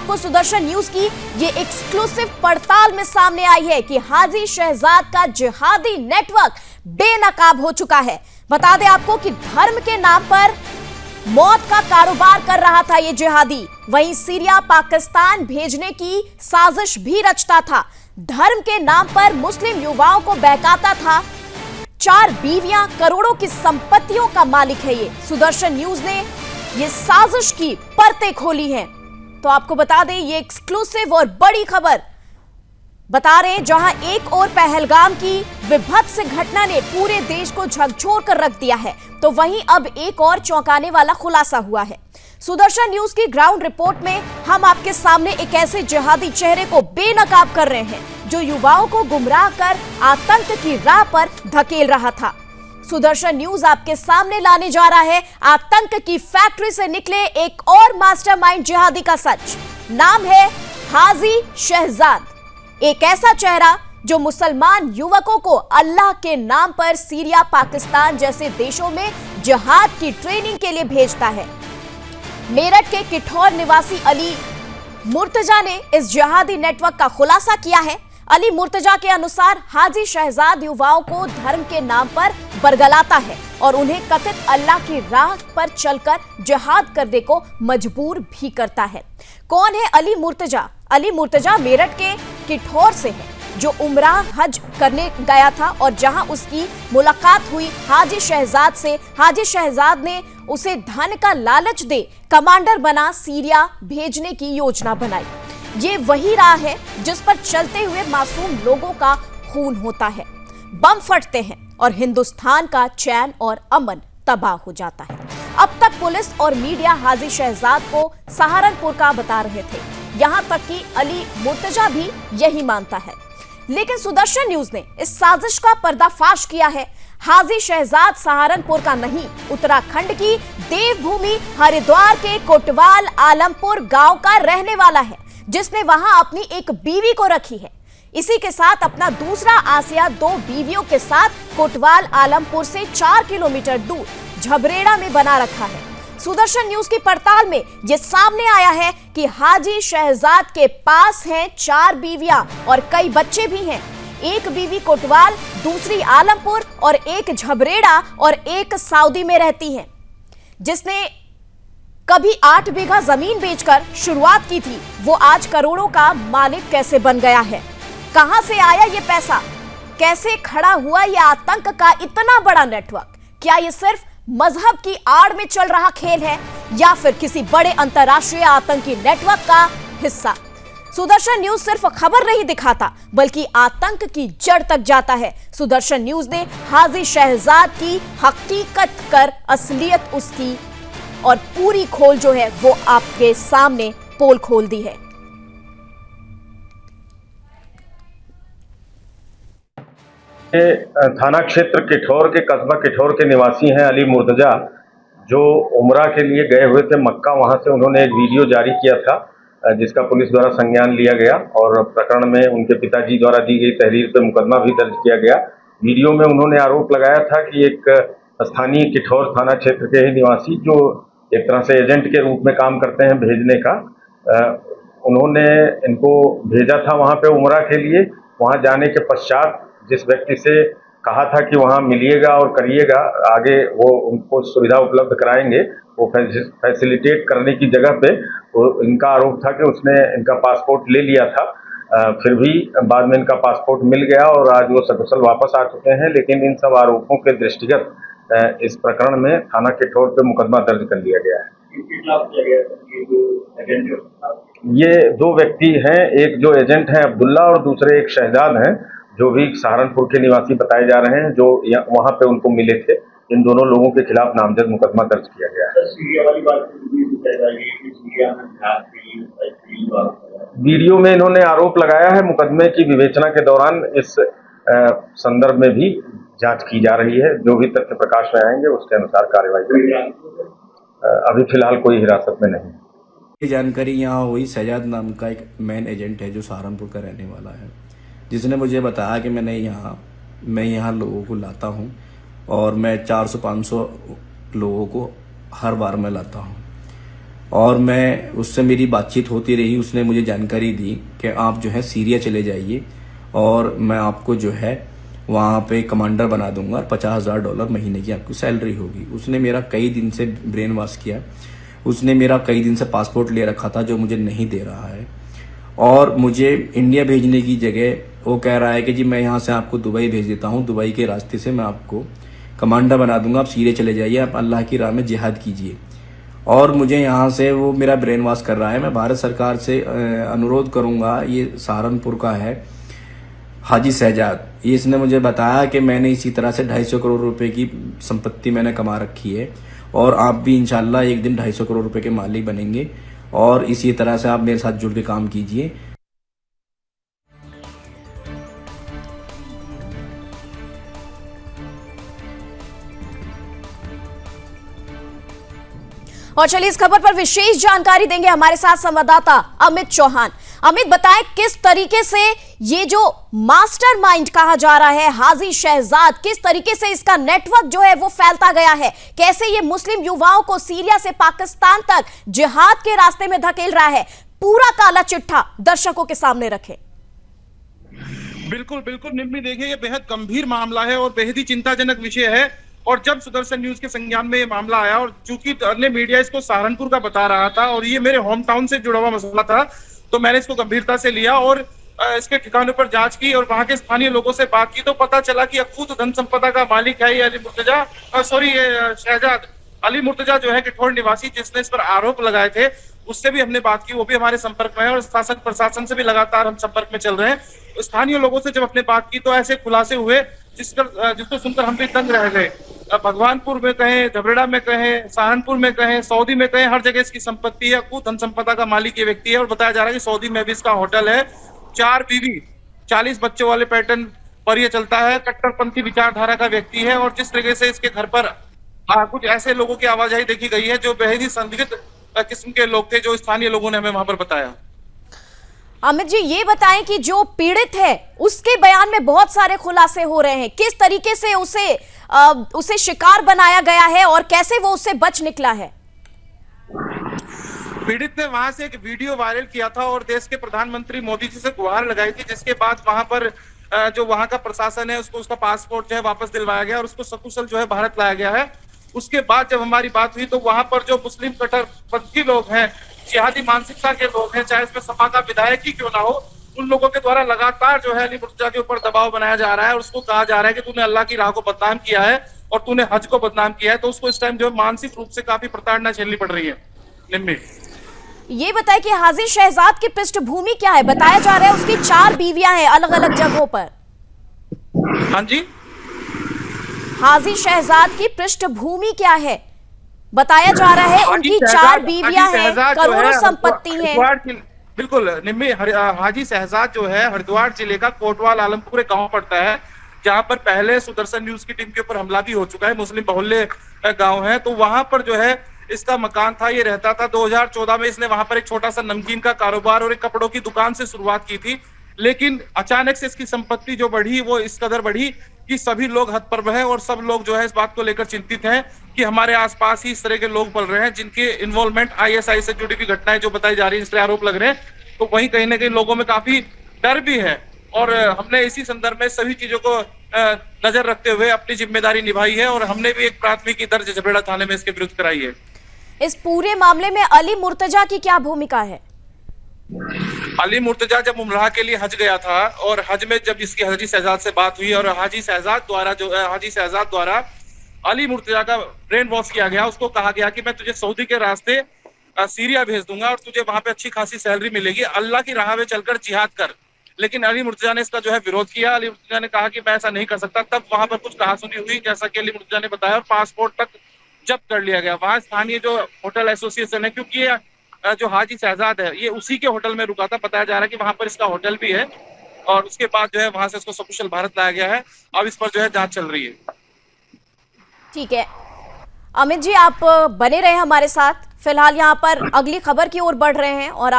आपको सुदर्शन न्यूज की ये एक्सक्लूसिव पड़ताल में सामने आई है कि हाजी शहजाद का जिहादी नेटवर्क बेनकाब हो चुका है। बता दें आपको कि धर्म के नाम पर मौत का कारोबार कर रहा था ये जिहादी। वहीं सीरिया पाकिस्तान भेजने की साजिश भी रचता था। धर्म के नाम पर मुस्लिम युवाओं को बहकाता था। 4 बीवियां, करोड़ों की संपत्तियों का मालिक है ये। सुदर्शन न्यूज ने ये साजिश की परतें खोली हैं। तो आपको बता दें ये एक्सक्लूसिव और बड़ी खबर बता रहे हैं, जहां एक और पहलगाम की विभत्स घटना ने पूरे देश को झकझोर कर रख दिया है, तो वहीं अब एक और चौंकाने वाला खुलासा हुआ है। सुदर्शन न्यूज की ग्राउंड रिपोर्ट में हम आपके सामने एक ऐसे जिहादी चेहरे को बेनकाब कर रहे हैं जो युवाओं को गुमराह कर आतंक की राह पर धकेल रहा था। सुदर्शन न्यूज आपके सामने लाने जा रहा है आतंक की फैक्ट्री से निकले एक और मास्टरमाइंड जिहादी का सच। नाम है हाजी शहजाद, एक ऐसा चेहरा जो मुसलमान युवकों को अल्लाह के नाम पर सीरिया पाकिस्तान जैसे देशों में जिहाद की ट्रेनिंग के लिए भेजता है। मेरठ के किठौर निवासी अली मुर्तजा ने इस जिहादी नेटवर्क का खुलासा किया है। अली मुर्तजा के अनुसार हाजी शहजाद युवाओं को धर्म के नाम पर बरगलाता है और उन्हें कथित अल्लाह की राह पर चलकर जिहाद करने को मजबूर भी करता है। कौन है अली मुर्तजा? अली मुर्तजा मेरठ के किठौर से है, जो उम्राह हज करने गया था और जहां उसकी मुलाकात हुई हाजी शहजाद से। हाजी शहजाद ने उसे धन का लालच दे कमांडर बना सीरिया भेजने की योजना बनाई। ये वही राह है जिस पर चलते हुए मासूम लोगों का खून होता है, बम फटते हैं और हिंदुस्तान का चैन और अमन तबाह हो जाता है। अब तक पुलिस और मीडिया हाजी शहजाद को सहारनपुर का बता रहे थे, यहां तक कि अली मुर्तजा भी यही मानता है। लेकिन सुदर्शन न्यूज ने इस साजिश का पर्दाफाश किया है। हाजी शहजाद सहारनपुर का नहीं, उत्तराखंड की देवभूमि हरिद्वार के कोटवाल आलमपुर गांव का रहने वाला है, जिसने वहां अपनी एक बीवी को रखी है। इसी के साथ अपना दूसरा आसिया 2 बीवियों के साथ कोटवाल आलमपुर से 4 किलोमीटर दूर झबरेड़ा में बना रखा है। सुदर्शन न्यूज की पड़ताल में यह सामने आया है कि हाजी शहजाद के पास हैं 4 बीवियां और कई बच्चे भी हैं। एक बीवी कोटवाल, दूसरी आलमपुर और एक झबरेड़ा और एक सऊदी में रहती है। जिसने कभी 8 बीघा जमीन बेचकर शुरुआत की थी, वो आज करोड़ों का मालिक कैसे बन गया है? कहां से आया ये पैसा? कैसे खड़ा हुआ ये आतंक का इतना बड़ा नेटवर्क? क्या ये सिर्फ मजहब की आड़ में चल रहा खेल है या फिर किसी बड़े अंतरराष्ट्रीय आतंकी नेटवर्क का हिस्सा? सुदर्शन न्यूज सिर्फ खबर नहीं दिखाता, बल्कि आतंक की जड़ तक जाता है। सुदर्शन न्यूज ने हाजी शहजाद की हकीकत कर असलियत उसकी और पूरी खोल जो है वो आपके सामने पोल खोल दी है। थाना क्षेत्र किठौर के कस्बा किठौर के निवासी हैं अली मुर्तजा, जो उमरा के लिए गए हुए थे मक्का। वहां से उन्होंने एक वीडियो जारी किया था जिसका पुलिस द्वारा संज्ञान लिया गया और प्रकरण में उनके पिताजी द्वारा दी गई तहरीर पर मुकदमा भी दर्ज किया गया। वीडियो में उन्होंने आरोप लगाया था कि एक स्थानीय किठौर थाना क्षेत्र के ही निवासी, जो एक तरह से एजेंट के रूप में काम करते हैं भेजने का, उन्होंने इनको भेजा था वहां पे उमरा के लिए। वहां जाने के पश्चात जिस व्यक्ति से कहा था कि वहां मिलिएगा और करिएगा, आगे वो उनको सुविधा उपलब्ध कराएंगे, वो फैसिलिटेट करने की जगह पे इनका आरोप था कि उसने इनका पासपोर्ट ले लिया था। फिर भी बाद में इनका पासपोर्ट मिल गया और आज वो सकुशल वापस आ चुके हैं। लेकिन इन सब आरोपों के दृष्टिगत इस प्रकरण में थाना किठौर पे मुकदमा दर्ज कर लिया गया है। ये 2 व्यक्ति हैं, एक जो एजेंट है अब्दुल्ला और दूसरे एक शहजाद हैं, जो भी सहारनपुर के निवासी बताए जा रहे हैं, जो वहां पे उनको मिले थे। इन दोनों लोगों के खिलाफ नामजद मुकदमा दर्ज किया गया है। वीडियो में इन्होंने आरोप लगाया है। मुकदमे की विवेचना के दौरान इस संदर्भ में भी जांच की जा रही है। जो भी तथ्य प्रकाश में आएंगे उसके अनुसार कार्रवाई करेंगे। अभी फिलहाल कोई हिरासत में नहीं। ये जानकारी यहाँ हुई, शहजाद नाम का एक मेन एजेंट है जो सहारनपुर का रहने वाला है, जिसने मुझे बताया कि मैं यहाँ लोगों को लाता हूँ और मैं 400-500 लोगों को हर बार मैं लाता हूँ। और मैं उससे मेरी बातचीत होती रही। उसने मुझे जानकारी दी कि आप जो है सीरिया चले जाइए और मैं आपको जो है वहाँ पे कमांडर बना दूंगा और $50,000 महीने की आपकी सैलरी होगी। उसने मेरा कई दिन से ब्रेन वॉश किया। उसने मेरा कई दिन से पासपोर्ट ले रखा था जो मुझे नहीं दे रहा है, और मुझे इंडिया भेजने की जगह वो कह रहा है कि जी मैं यहाँ से आपको दुबई भेज देता हूँ, दुबई के रास्ते से मैं आपको कमांडर बना दूंगा, आप सीरिया चले जाइए, आप अल्लाह की राह में जिहाद कीजिए। और मुझे यहाँ से वो मेरा ब्रेन वॉश कर रहा है। मैं भारत सरकार से अनुरोध करूँगा, ये सहारनपुर का है हाजी शहजाद, ये इसने मुझे बताया कि मैंने इसी तरह से 250 करोड़ रुपए की संपत्ति मैंने कमा रखी है और आप भी इंशाल्लाह एक दिन 250 करोड़ रुपए के मालिक बनेंगे और इसी तरह से आप मेरे साथ जुड़ के काम कीजिए। और चलिए इस खबर पर विशेष जानकारी देंगे हमारे साथ संवाददाता अमित चौहान। अमित, बताएं किस तरीके से ये जो मास्टरमाइंड कहा जा रहा है हाजी शहजाद, किस तरीके से इसका नेटवर्क जो है वो फैलता गया है, कैसे ये मुस्लिम युवाओं को सीरिया से पाकिस्तान तक जिहाद के रास्ते में धकेल रहा है, पूरा काला चिट्ठा दर्शकों के सामने रखें। बिल्कुल बिल्कुल निम्मी, देखिए ये बेहद गंभीर मामला है और बेहद ही चिंताजनक विषय है। और जब सुदर्शन न्यूज के संज्ञान में ये मामला आया और चूंकि अन्य मीडिया इसको सहारनपुर का बता रहा था और ये मेरे होम टाउन से जुड़ा हुआ मसला था, तो मैंने इसको गंभीरता से लिया और इसके ठिकानों पर जांच की और वहां के स्थानीय लोगों से बात की, तो पता चला कि अकूत धन संपदा का मालिक है ये शहजाद अली मुर्तजा जो है किठौर निवासी, जिसने इस पर आरोप लगाए थे। उससे भी हमने बात की, वो भी हमारे संपर्क में है और शासन प्रशासन से भी लगातार हम संपर्क में चल रहे हैं। स्थानीय लोगों से जब हमने बात की तो ऐसे खुलासे हुए जिसको सुनकर हम भी दंग रह गए। भगवानपुर में कहें, धबरेड़ा में कहें, सहारनपुर में कहें, सऊदी में कहें, हर जगह इसकी संपत्ति है। धन संपदा का मालिक ये व्यक्ति है और बताया जा रहा है कि सऊदी में भी इसका होटल है। 4 बीवी 40 बच्चों वाले पैटर्न पर यह चलता है। कट्टरपंथी विचारधारा का व्यक्ति है और जिस तरीके से इसके घर पर कुछ ऐसे लोगों की आवाजाही देखी गई है जो बेहद ही संदिग्ध किस्म के लोग थे, जो स्थानीय लोगों ने हमें वहां पर बताया। अमित जी, ये बताएं कि जो पीड़ित है उसके बयान में बहुत सारे खुलासे हो रहे हैं, किस तरीके से उसे शिकार बनाया गया है और कैसे वो उससे बच निकला है। पीड़ित ने वहां से एक वीडियो वायरल किया था और देश के प्रधानमंत्री मोदी जी से गुहार लगाई थी, जिसके बाद वहां पर जो वहां का प्रशासन है उसको उसका पासपोर्ट जो है वापस दिलवाया गया और उसको सकुशल जो है भारत लाया गया है। उसके बाद जब हमारी बात हुई तो वहां पर जो मुस्लिम कट्टरपंथी लोग हैं, जिहादी मानसिकता के लोग हैं, चाहे इसमें सपा का विधायक ही क्यों ना हो, उन लोगों के द्वारा लगातार जो है अली मुर्तजा के ऊपर दबाव बनाया जा रहा है और उसको कहा जा रहा है कि तूने अल्लाह की राह को बदनाम किया है और तूने हज को बदनाम किया है। तो उसको इस टाइम जो मानसिक रूप से काफी प्रताड़ना झेलनी पड़ रही है। निम्मी, ये बताए कि हाजी शहजाद की पृष्ठभूमि क्या है। बताया जा रहा है उसकी 4 बीवियां हैं अलग अलग जगहों पर। हाँ जी, हाजी शहजाद की पृष्ठभूमि क्या है? बताया जा रहा है उनकी 4 बीवियां हैं, करोड़ों संपत्ति है। बिल्कुल निम्मी, हाजी शहजाद जो है हरिद्वार जिले का कोटवाल आलमपुर गांव पड़ता है, जहां पर पहले सुदर्शन न्यूज की टीम के ऊपर हमला भी हो चुका है। मुस्लिम बहुल्य गांव है, तो वहां पर जो है इसका मकान था, ये रहता था। 2014 में इसने वहां पर एक छोटा सा नमकीन का कारोबार और एक कपड़ों की दुकान से शुरुआत की थी, लेकिन अचानक से इसकी संपत्ति जो बढ़ी वो इस कदर बढ़ी कि सभी लोग हतप्रभ हैं और सब लोग जो है इस बात को लेकर चिंतित हैं कि हमारे आसपास ही इस तरह के लोग पल रहे हैं जिनके इन्वॉल्वमेंट आईएसआई से जुड़ी हुई घटनाएं जो बताई जा रही है, इसलिए आरोप लग रहे हैं। तो वहीं कहीं ना कहीं लोगों में काफी डर भी है और हमने इसी संदर्भ में सभी चीजों को नजर रखते हुए अपनी जिम्मेदारी निभाई है और हमने भी एक प्राथमिकी दर्ज झबरेड़ा थाने में इसके विरुद्ध कराई है। इस पूरे मामले में अली मुर्तजा की क्या भूमिका है? अली मुर्तजा जब उमराह के लिए हज गया था और हज में जब इसकी हाजी शहजाद से बात हुई और हाजी शहजाद द्वारा अली मुर्तजा का ब्रेन वॉश किया गया, उसको कहा गया कि मैं तुझे सऊदी के रास्ते सीरिया भेज दूंगा और तुझे वहां पे अच्छी खासी सैलरी मिलेगी, अल्लाह की राह में चलकर जिहाद कर। लेकिन अली मुर्तजा ने इसका जो है विरोध किया। अली मुर्तजा ने कहा कि मैं ऐसा नहीं कर सकता। तब वहां पर कुछ कहासुनी हुई, जैसा कि अली मुर्तजा ने बताया, और पासपोर्ट तक जब्त कर लिया गया। वहां स्थानीय जो होटल एसोसिएशन है, क्योंकि ये जो हाजी शहजाद है ये उसी के होटल में रुका था, बताया जा रहा है कि वहां पर इसका होटल भी है और उसके बाद जो है वहां से इसको सकुशल भारत लाया गया है। अब इस पर जो है जांच चल रही है। ठीक है अमित जी, आप बने रहे हमारे साथ। फिलहाल यहाँ पर अगली खबर की ओर बढ़ रहे हैं और